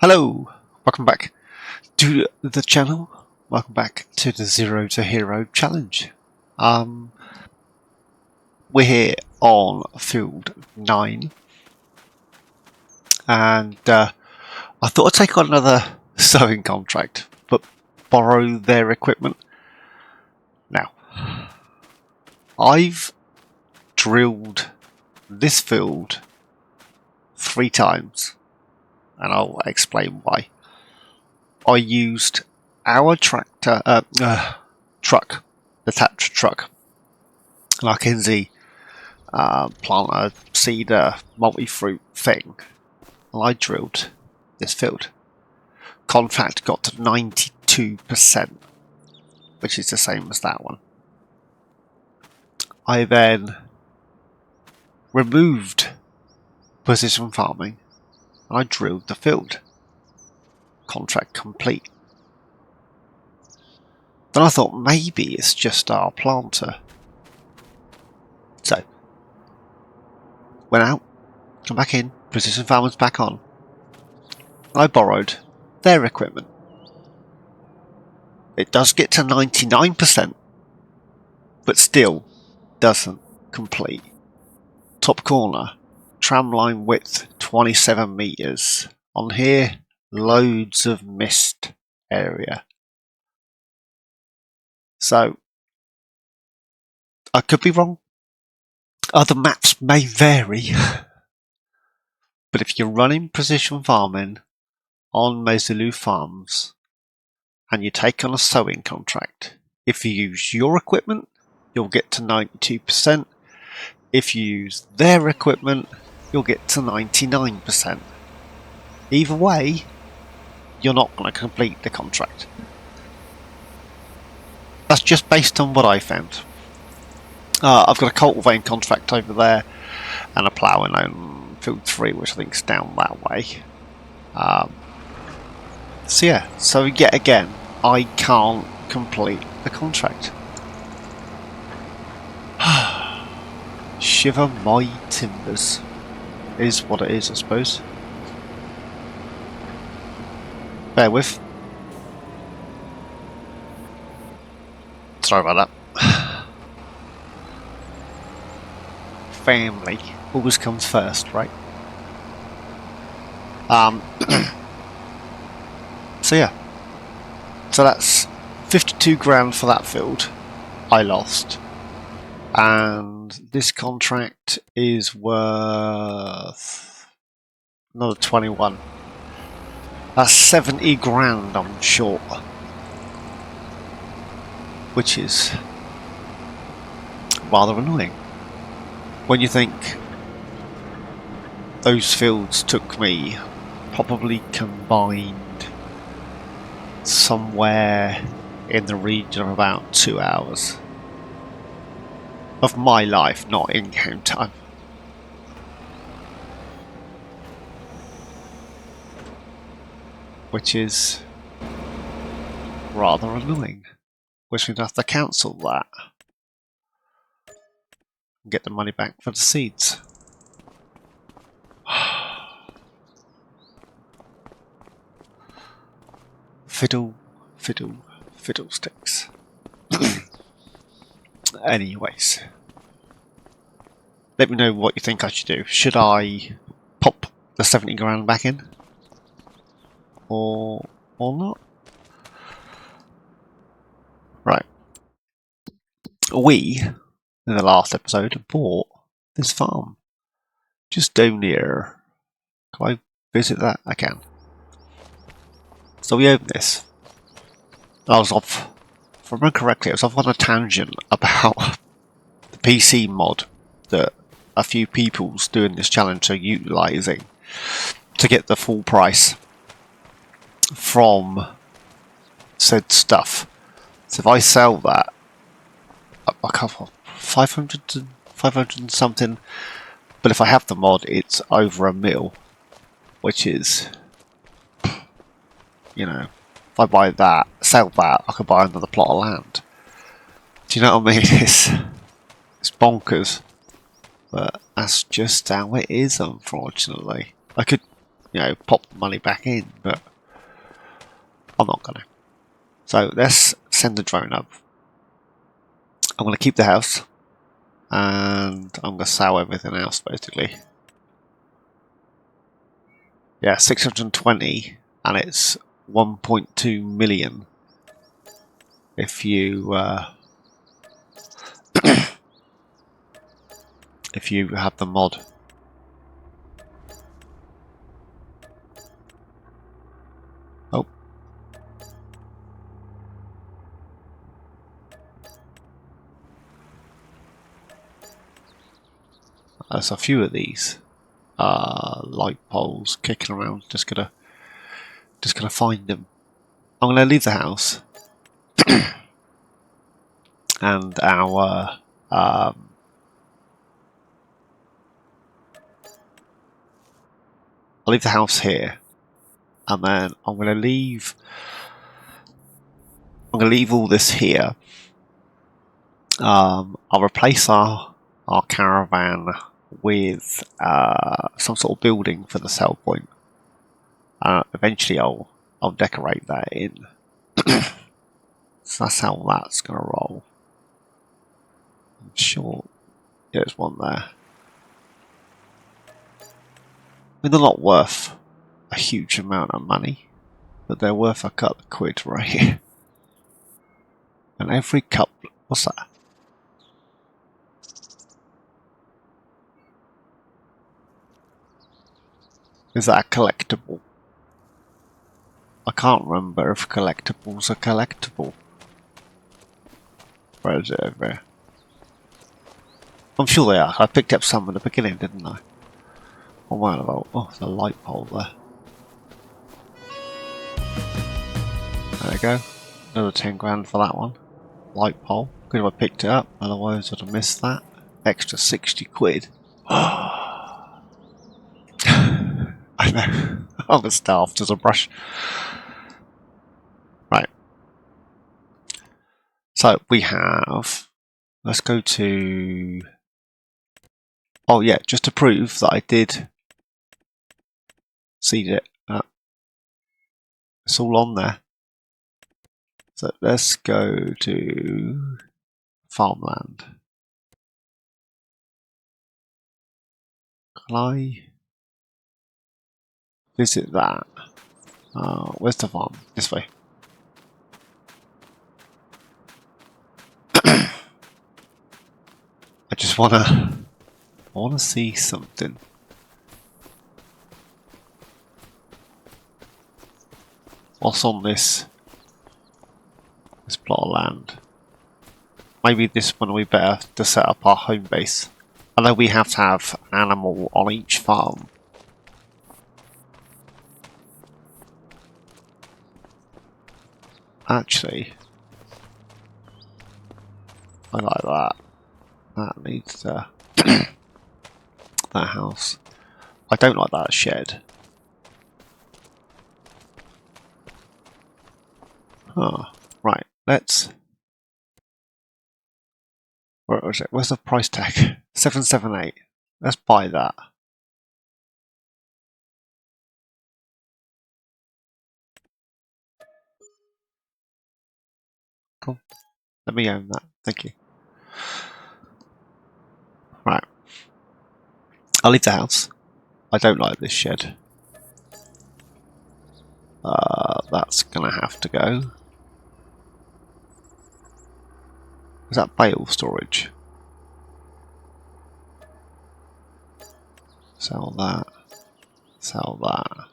Hello, welcome back to the channel. Welcome back to the Zero to Hero challenge. We're here on field 9, and I thought I'd take on another sowing contract, but borrow their equipment. Now, I've drilled this field 3 times, and I'll explain why. I used our tractor, truck, the tractor truck, Larkinzy planter, seeder, multi-fruit thing, and I drilled this field. Contract got to 92%, which is the same as that one. I then removed precision farming, and I drilled the field. Contract complete. Then I thought maybe it's just our planter. So, went out, come back in, precision farmers back on. I borrowed their equipment. It does get to 99%, but still doesn't complete. Top corner, tramline width 27 meters. On here, loads of mist area. So, I could be wrong. Other maps may vary. But if you're running precision farming on Maizy Lou Farms and you take on a sowing contract, if you use your equipment, you'll get to 92%. If you use their equipment, you'll get to 99%. Either way, you're not going to complete the contract. That's just based on what I found. I've got a cultivating contract over there and a ploughing on field 3, which I think is down that way. So yet again, I can't complete the contract. Shiver my timbers is what it is, I suppose. Bear with. Sorry about that. Family always comes first, right? So yeah. So that's 52 grand for that field. I lost. And this contract is worth another 21. That's 70 grand I'm short. Which is rather annoying. When you think those fields took me probably combined somewhere in the region of about 2 hours of my life, not in-game time. Which is rather annoying. Which we'd have to cancel that and get the money back for the seeds. Fiddle, fiddle, fiddlesticks. Anyways, let me know what you think I should do. Should I pop the 70 grand back in? Or not? Right. We, in the last episode, bought this farm. Just down here. Can I visit that? I can. So we opened this. I was off, if I remember correctly, I was off on a tangent about the PC mod that a few people's doing this challenge are utilising to get the full price from said stuff. So if I sell that, a couple 500 and something, but if I have the mod, it's over $1 million, which is, you know, if I buy that, sell that, I could buy another plot of land. Do you know what I mean? It's bonkers, but that's just how it is, unfortunately. I could pop the money back in, but I'm not gonna. So let's send the drone up. I'm gonna keep the house, and I'm gonna sell everything else basically. Yeah, 620, and it's 1.2 million if you if you have the mod. Oh, there's a few of these light poles kicking around. Just gonna find them. I'm gonna leave the house, and our I'll leave the house here, and then I'm gonna leave all this here. I'll replace our caravan with some sort of building for the sell point. Eventually, I'll decorate that in. So that's how that's gonna roll. I'm sure there's one there. I mean, they're not worth a huge amount of money, but they're worth a couple of quid, right? And every couple, what's that? Is that a collectible? I can't remember if collectibles are collectible. Where is it over here? I'm sure they are. I picked up some at the beginning, didn't I? Oh, wow, oh, the light pole there. There we go. Another 10 grand for that one. Light pole. Good if I picked it up, otherwise I'd have missed that. Extra 60 quid. I know. I'm as daft as a brush. Right. So we have. Let's go to. Oh yeah, just to prove that I did seed it. It's all on there. So let's go to farmland. Can I visit that? Where's the farm? This way. I just wanna see something. What's on this plot of land? Maybe this one we better to set up our home base. I know we have to have an animal on each farm. Actually, I like that. That needs that house. I don't like that shed. Oh, right. Let's. Where was it? Where's the price tag? 778. Let's buy that. Cool. Let me own that. Thank you. Right. I'll leave the house. I don't like this shed. That's gonna have to go. Is that bale storage? Sell that. Sell that.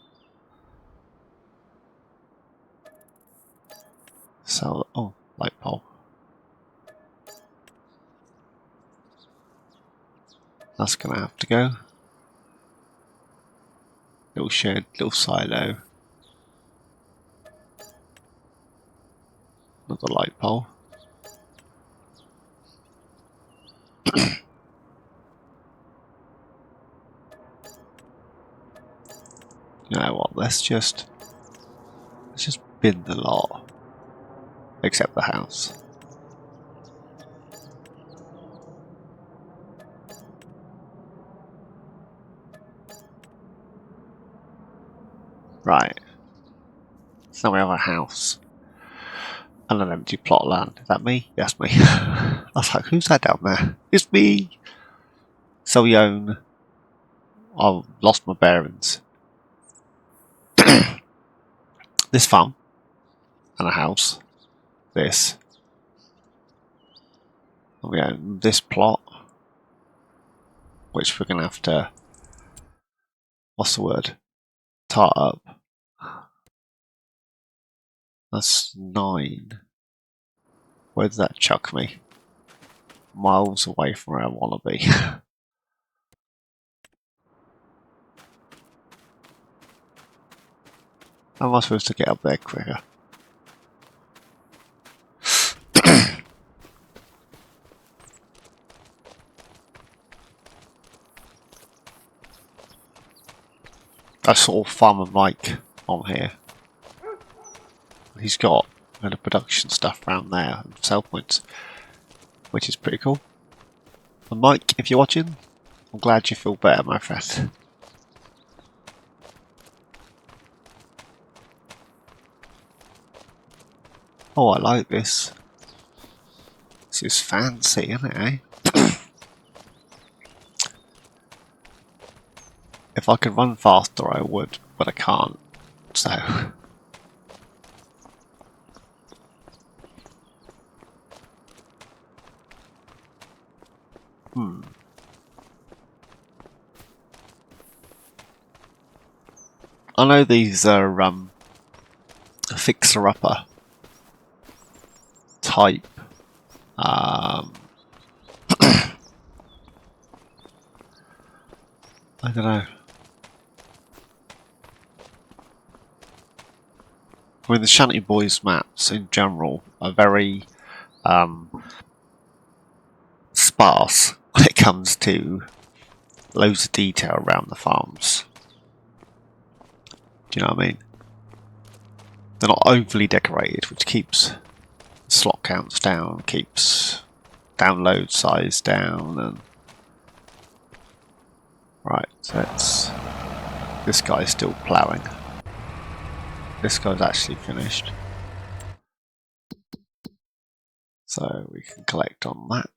Sell. Oh, light pole. That's gonna have to go. Little shed, little silo. Another light pole. You know what? Let's just bin the lot, except the house. Right. So now we have a house. And an empty plot of land. Is that me? Yes, me. I was like, who's that down there? It's me! So we own... I've lost my bearings. This farm. And a house. This. And we own this plot. Which we're going to have to... What's the word? Tart up. That's 9. Where does that chuck me? Miles away from where I want to be. How am I supposed to get up there quicker? I saw Farmer Mike on here. He's got the production stuff around there, and sell points, which is pretty cool. And Mike, if you're watching, I'm glad you feel better, my friend. Oh, I like this. This is fancy, isn't it, eh? If I could run faster, I would, but I can't. So... I know these are fixer-upper type. I don't know. I mean, the Shanty Boys maps in general are very sparse when it comes to loads of detail around the farms. Do you know what I mean? They're not overly decorated, which keeps slot counts down, keeps download size down, and right, so that's this guy's still ploughing. This guy's actually finished. So we can collect on that.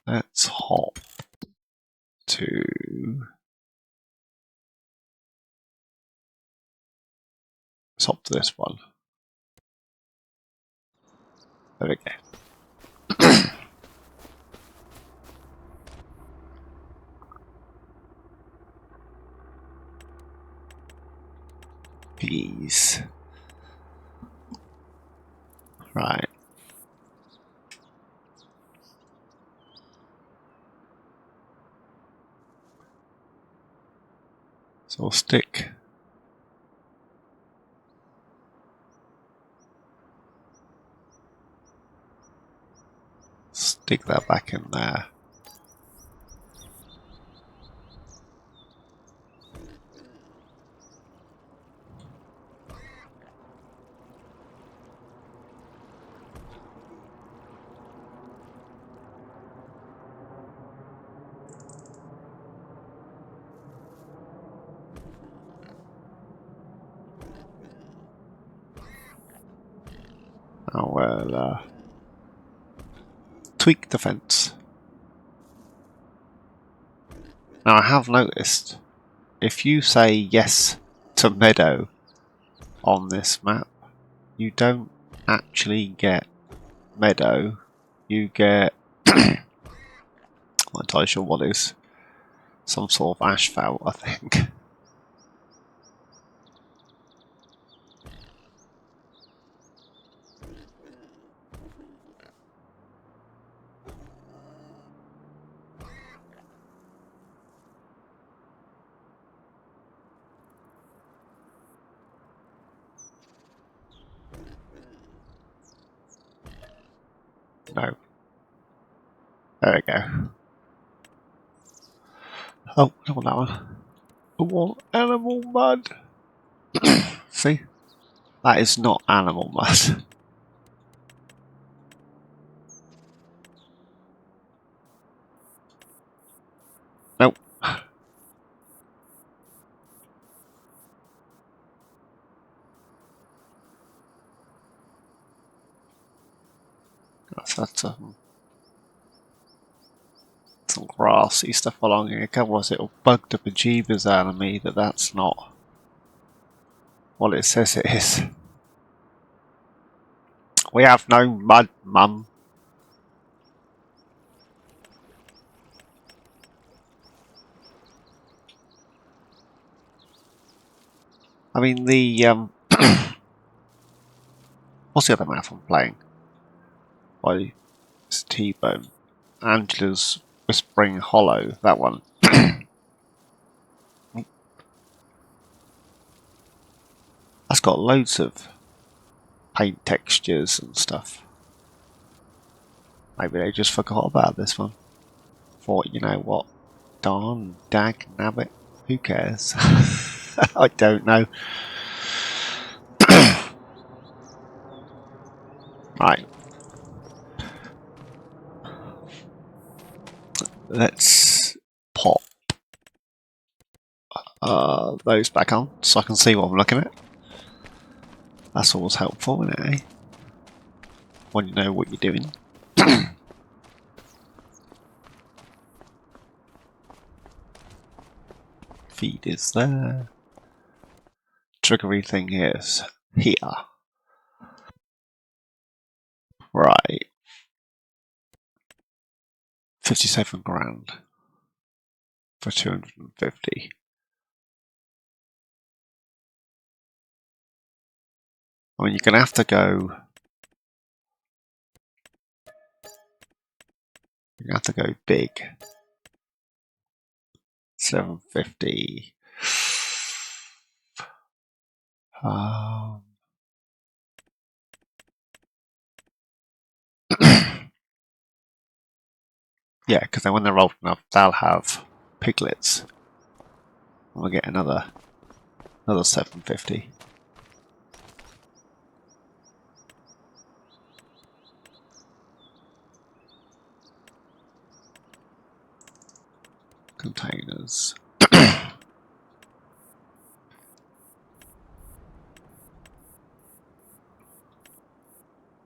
Let's hop to... Let's hop to this one. There we go. Peas. Right. So we'll stick that back in there. Oh well, tweak the fence. Now I have noticed, if you say yes to meadow on this map, you don't actually get meadow, you get... I'm not entirely sure what is. Some sort of asphalt, I think. No. There we go. Oh, I don't want that one. I want animal mud. See? That is not animal mud. Nope. That's some grassy stuff along here. Otherwise it'll bug the bejeebers out of me that that's not what it says it is. We have no mud, Mum. I mean, the what's the other map I'm playing? By it's T-Bone. Angela's Whispering Hollow. That one. That's got loads of paint textures and stuff. Maybe they just forgot about this one. Thought, you know what? Darn, dag, nabbit. Who cares? I don't know. Right. Let's pop those back on so I can see what I'm looking at. That's always helpful, isn't it, eh? When you know what you're doing. Feed is there. Trickery thing is here. Right. 57 grand for 250. I mean, you're going to have to go. You're going to have to go big. 750. Yeah, because then when they're old enough, they'll have piglets. We'll get another 750. Containers.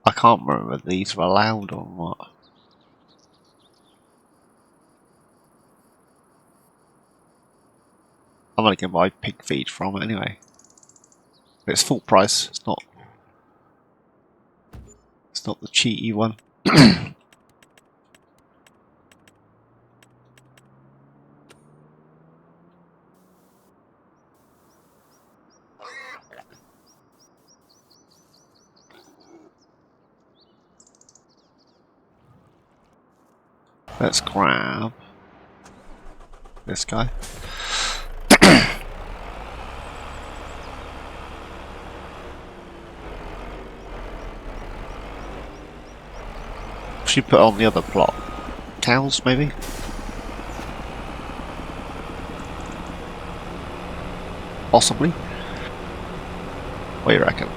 I can't remember if these are allowed or what. I'm gonna get my pig feed from it anyway. But it's full price. It's not the cheaty one. Let's grab this guy. Should put on the other plot. Cows, maybe? Possibly. What do you reckon?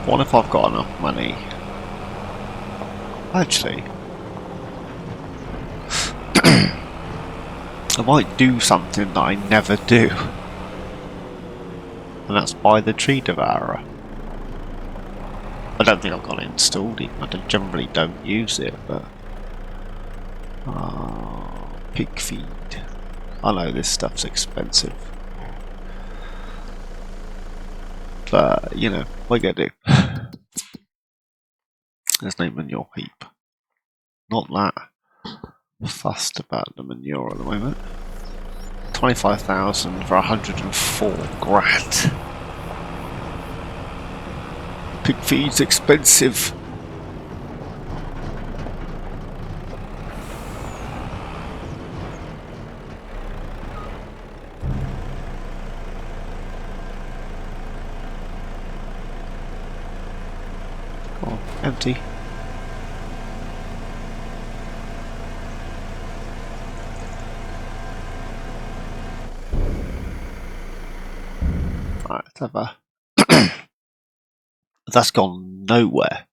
What if I've got enough money? Actually, I might do something that I never do. And that's buy the tree devourer. I don't think I've got it installed even. I generally don't use it, but pig feed. I know this stuff's expensive. But, you know, what you gotta do? There's no manure heap. Not that fussed about the manure at the moment. 25,000 for 104 grand. Pig feed's expensive. Oh, empty. Right, let's have a That's gone nowhere.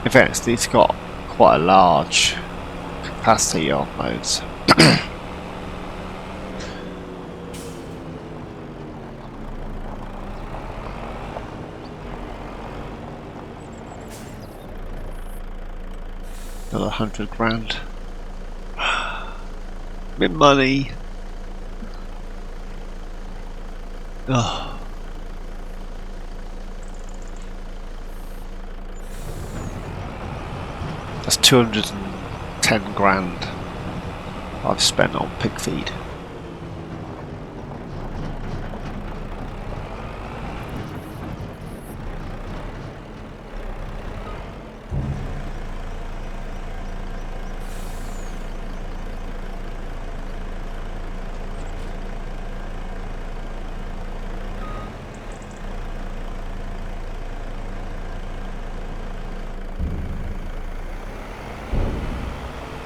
In fairness, these got quite a large capacity on those. Another 100 grand. Bit money. Oh. That's 210 grand I've spent on pig feed.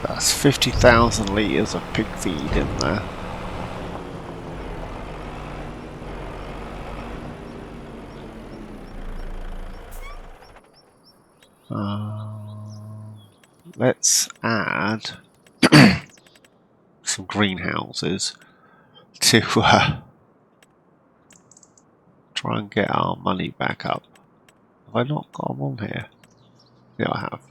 That's 50,000 litres of pig feed in there. Let's add some greenhouses to try and get our money back up. Have I not got them on here? Yeah, I have.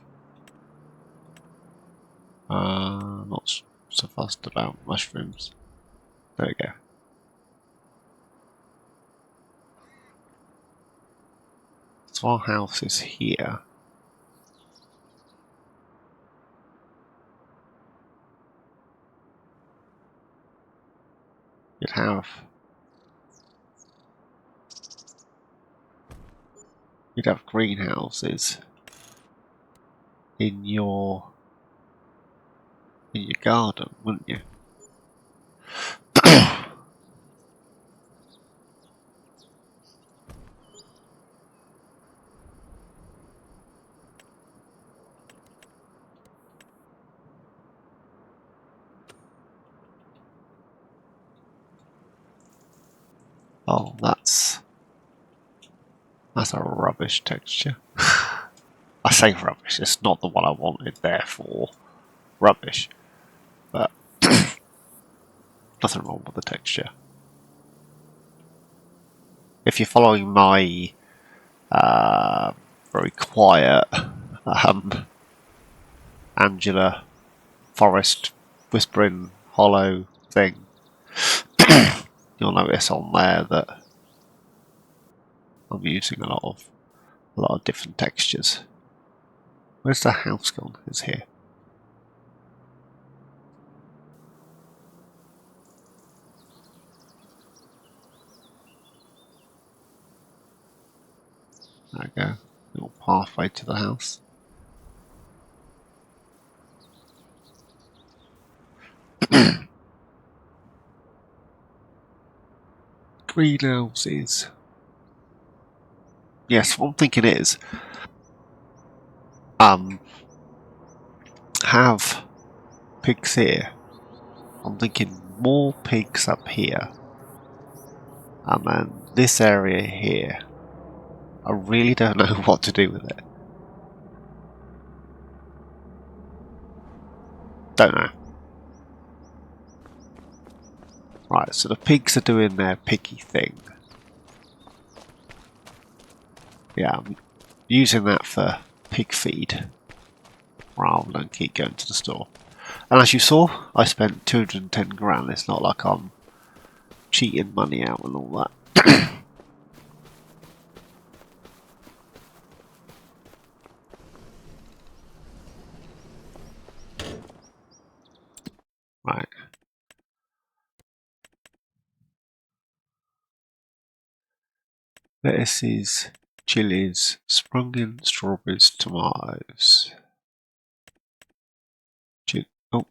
Not so fussed about mushrooms. There we go. So our house is here. You'd have greenhouses in your garden, wouldn't you? Oh, that's a rubbish texture. I say rubbish, it's not the one I wanted, therefore rubbish. But nothing wrong with the texture. If you're following my very quiet Angela Forest whispering hollow thing, you'll notice on there that I'm using a lot of different textures. Where's the house gone? It's here. There we go. Little pathway to the house. Greenhouses. Yes, what I'm thinking is have pigs here. I'm thinking more pigs up here. And then this area here. I really don't know what to do with it. Don't know. Right, so the pigs are doing their piggy thing. Yeah, I'm using that for pig feed rather than keep going to the store. And as you saw, I spent 210 grand. It's not like I'm cheating money out and all that. Right. Lettuces, chilies, sprung strawberries, tomatoes. Oh.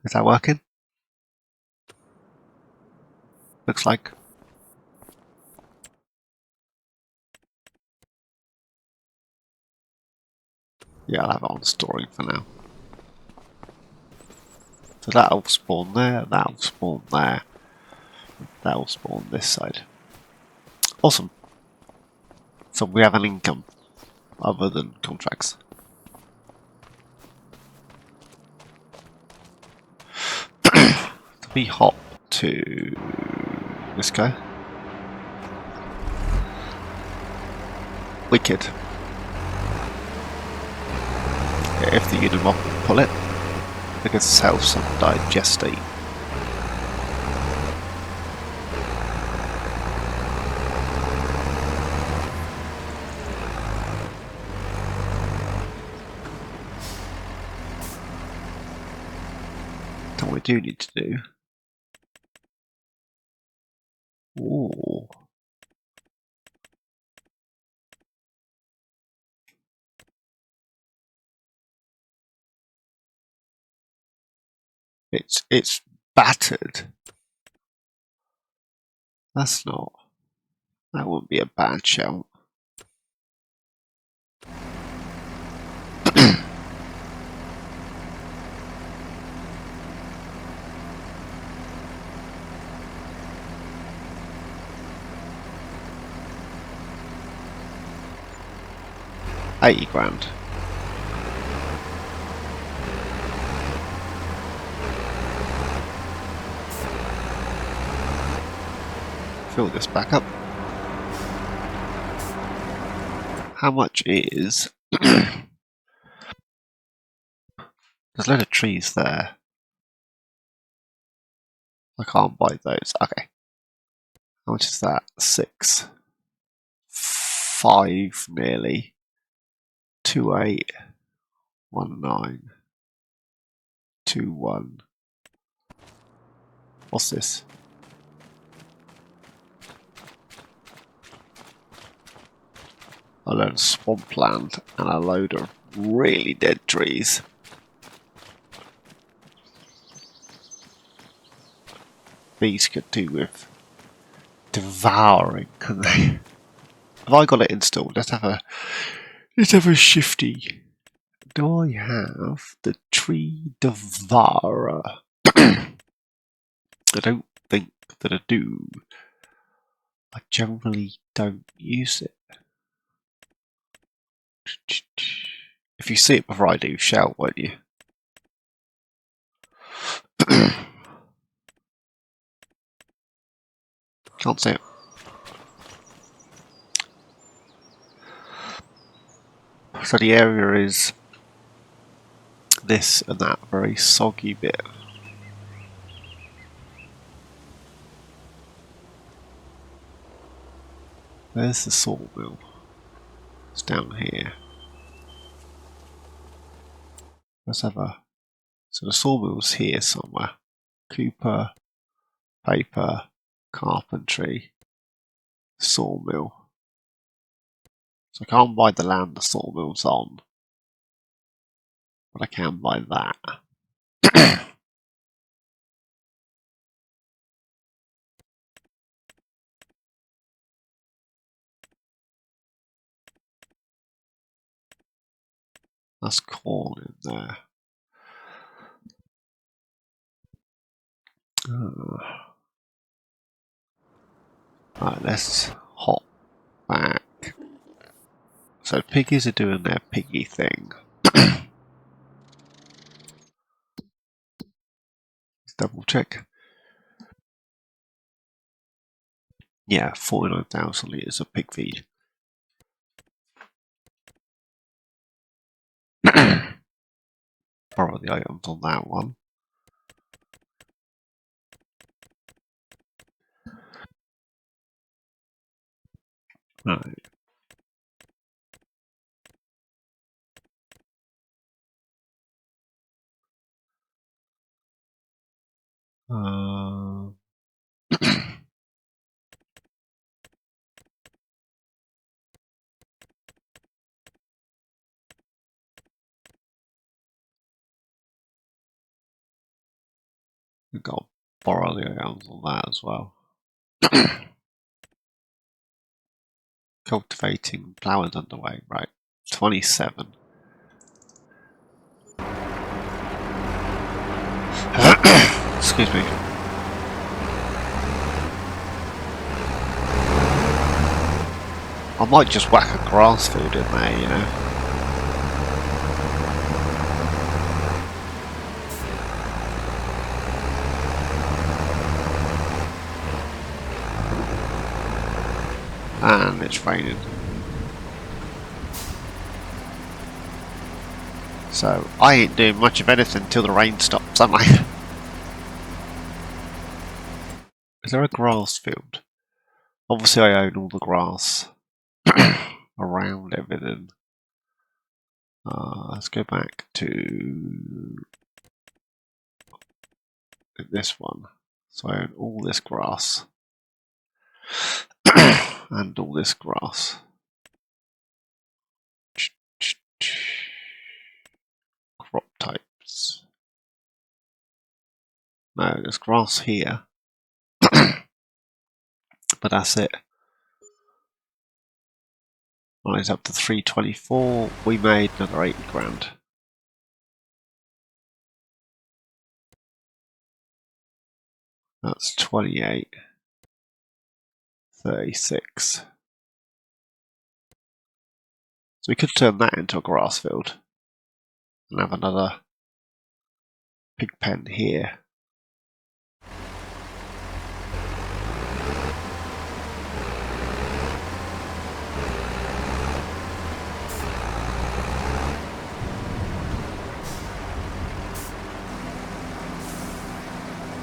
Is that working? Looks like. Yeah, I'll have it on storing for now. So that'll spawn there, that'll spawn there, that'll spawn this side. Awesome. So we have an income other than contracts. We hop to this guy. Wicked. If the Unimog can pull it, we can sell some digestate. What we do need to do. Ooh. It's battered. That's not. That wouldn't be a bad shout. £80,000. Fill this back up. How much is... There's a load of trees there. I can't buy those. Okay. How much is that? 6. 5 nearly. 28. 19. 21. What's this? A load of swampland and a load of really dead trees. These could do with devouring, couldn't they? Have I got it installed? Let's have a shifty. Do I have the tree devourer? I don't think that I do. I generally don't use it. If you see it before I do, shout, won't you? Can't see it. So the area is this and that very soggy bit. There's the sawmill. It's down here. Let's have a... So the sawmill's here somewhere. Cooper, paper, carpentry, sawmill. So I can't buy the land the sawmill's on, but I can buy that. That's corn in there. Right, let's hop back. So piggies are doing their piggy thing. Let's double check. Yeah, 49,000 litres of pig feed. Borrow the items on that one. Right. We've got to borrow the items on that as well. Cultivating flowers underway, right? 27. Excuse me. I might just whack a grass field in there, you know. And it's raining. So I ain't doing much of anything until the rain stops, am I? Is there a grass field? Obviously I own all the grass around everything. Let's go back to this one. So I own all this grass and all this grass. Crop types. No, there's grass here. But that's it. Well, it's up to 324. We made another 80 grand. That's 28. 36. So we could turn that into a grass field and have another pig pen here.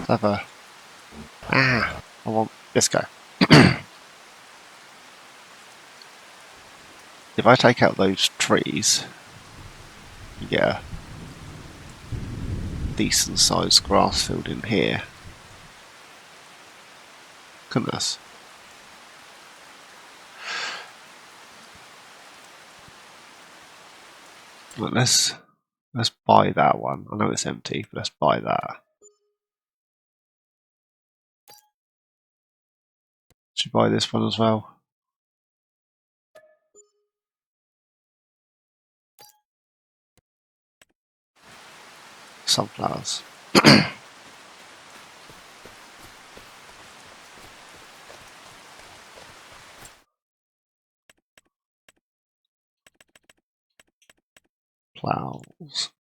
Let's have a... I want this guy. If I take out those trees, you get a decent sized grass field in here. Goodness. Well, let's buy that one. I know it's empty, but let's buy that. Should buy this one as well. Sunflowers. Plows.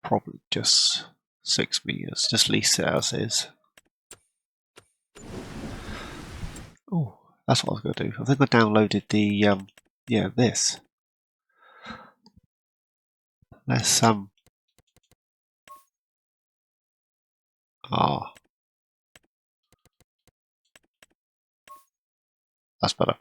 Probably just 6 meters. Just lease it as is. Oh, that's what I was going to do. I think I downloaded the yeah, this. Let's that's better.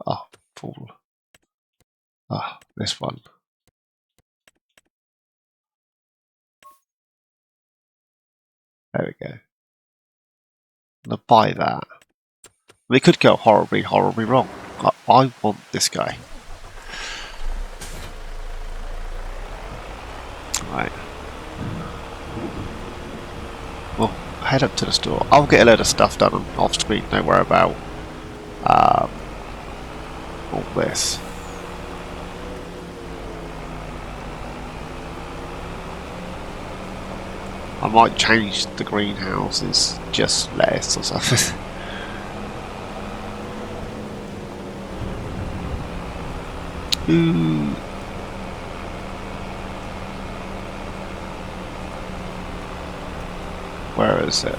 Oh, fool. This one. There we go. I'm gonna buy that. We could go horribly, horribly wrong. I want this guy. Right. Well, head up to the store. I'll get a load of stuff done off screen, don't worry about all this. I might change the greenhouses just less or something. Ooh. Where is it?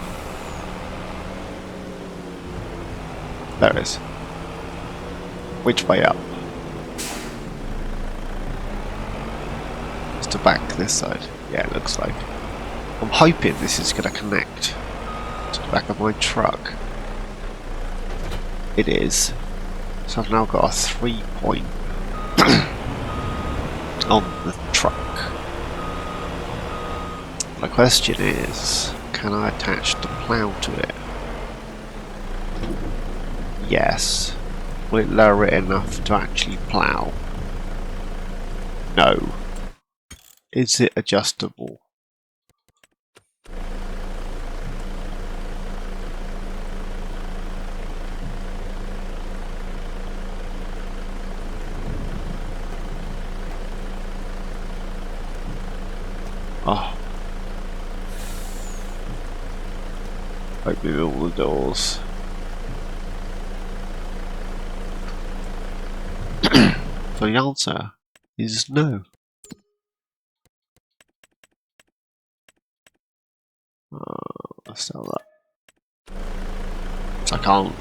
There it is. Which way up? It's to back this side. Yeah, it looks like. I'm hoping this is going to connect to the back of my truck. It is. So I've now got a 3-point on the truck. The question is, can I attach the plough to it? Yes. Will it lower it enough to actually plough? No. Is it adjustable? Oh. Opening all the doors. So the answer is no. Let's sell that. So I can't.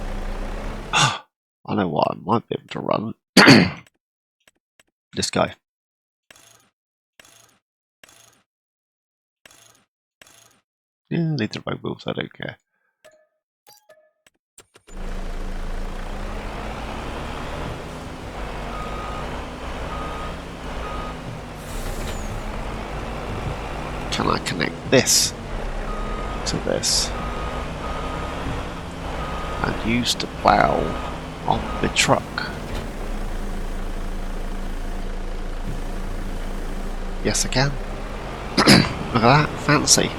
I know what I might be able to run. This guy. Yeah, leave the road wheels, I don't care. Can I connect this to this and use the plough on the truck? Yes, I can. Look at that, fancy.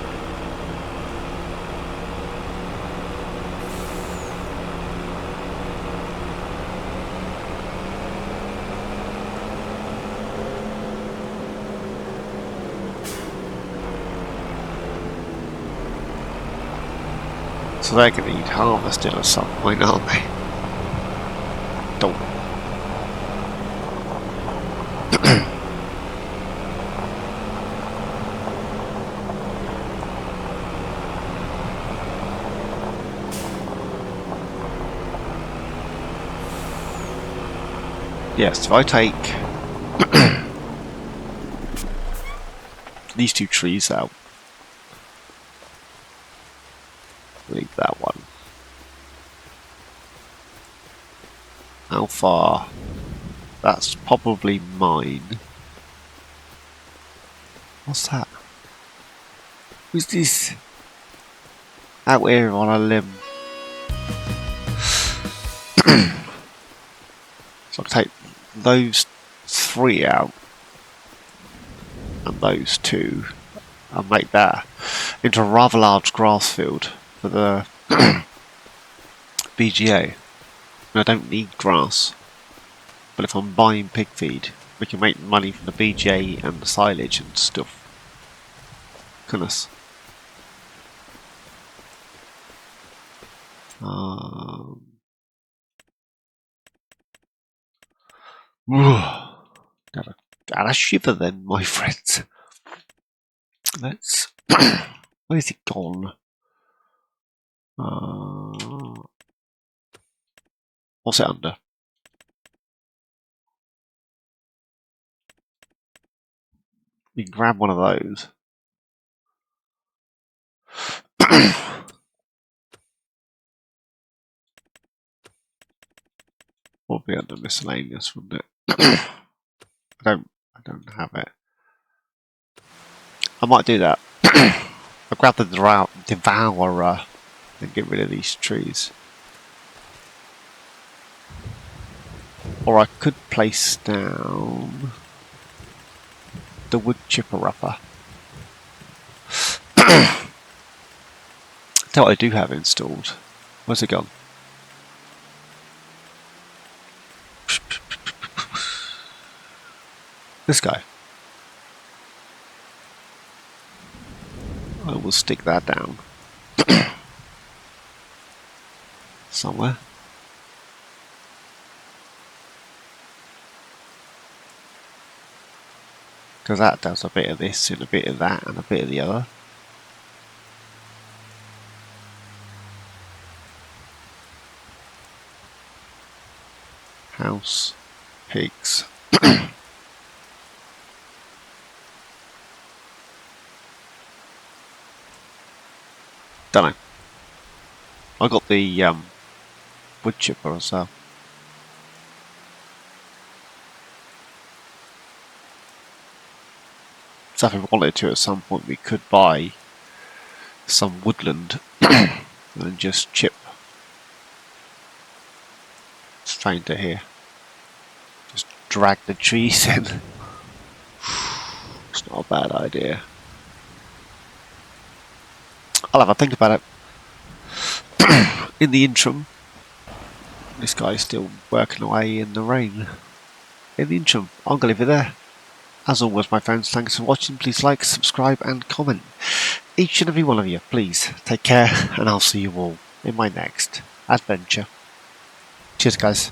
So they're going to need harvesting at some point, aren't they? Don't. Yes, if I take these two trees out, leave that one. How far? That's probably mine. What's that? Who's this? Out here on a limb. So I'll take those three out and those two and make that into a rather large grass field for the BGA. I don't need grass, but if I'm buying pig feed, we can make money from the BGA and the silage and stuff. Goodness. Got a shiver then, my friends. Let's. Where's it gone? What's it under? You can grab one of those. Will be under miscellaneous, wouldn't it? I don't have it. I might do that. I'll grab the devourer and get rid of these trees. Or I could place down the wood chipper upper. Tell what I do have installed. Where's it gone? This guy. I will stick that down. Somewhere. Because that does a bit of this and a bit of that and a bit of the other. House, pigs. Don't know. I got the wood chipper as well. So if we wanted to at some point, we could buy some woodland and just chip straight to here. Just drag the trees in. It's not a bad idea. I'll have a think about it. In the interim, this guy's still working away in the rain. In the interim, I'm going to leave it there. As always, my friends, thanks for watching. Please like, subscribe and comment. Each and every one of you, please take care, and I'll see you all in my next adventure. Cheers, guys.